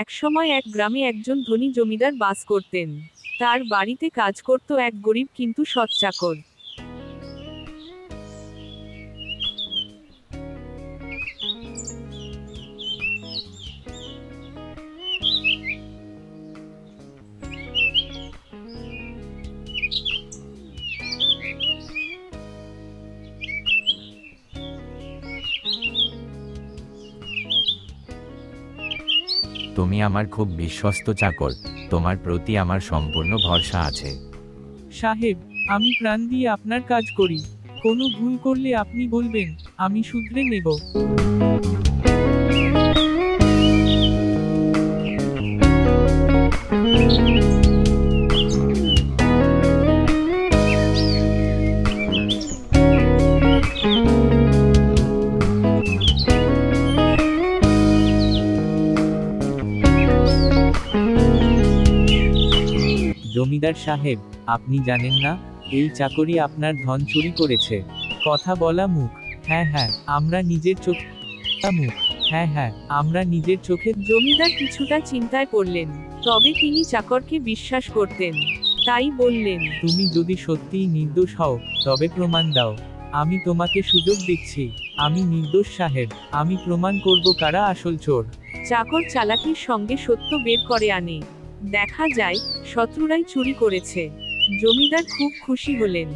একসময় এক গ্রামে একজন ধনী জমিদার বাস করতেন। তার বাড়িতে কাজ করত এক গরিব কিন্তু সৎ চাকর। তুমি আমার খুব বিশ্বস্ত চাকর, তোমার প্রতি আমার সম্পূর্ণ ভরসা আছে। সাহেব, আমি প্রাণ দিয়ে আপনার কাজ করি। কোনো ভুল করলে আপনি বলবেন, আমি শুধরে নেব। জমিদার সাহেব, আপনি জানেন না, এই চাকরি আপনার ধন চুরি করেছে। কথা বলা মুখ। হ্যাঁ হ্যাঁ, আমরা নিজের চোখ। মুখ। হ্যাঁ হ্যাঁ, আমরা নিজের চোখে। জমিদার কিছুটা চিন্তায় পড়লেন, তবে তিনি চাকরকে বিশ্বাস করতেন, তাই বললেন, তুমি যদি সত্যিই নির্দোষ হও, তবে প্রমাণ দাও। আমি তোমাকে সুযোগ দিচ্ছি। আমি নির্দোষ সাহেব, আমি প্রমাণ করব কারা আসল চোর। চাকর চালাকির সঙ্গে সত্য বের করে আনে। দেখা যায়, শত্রুরাই চুরি করেছে। জমিদার খুব খুশি হলেন।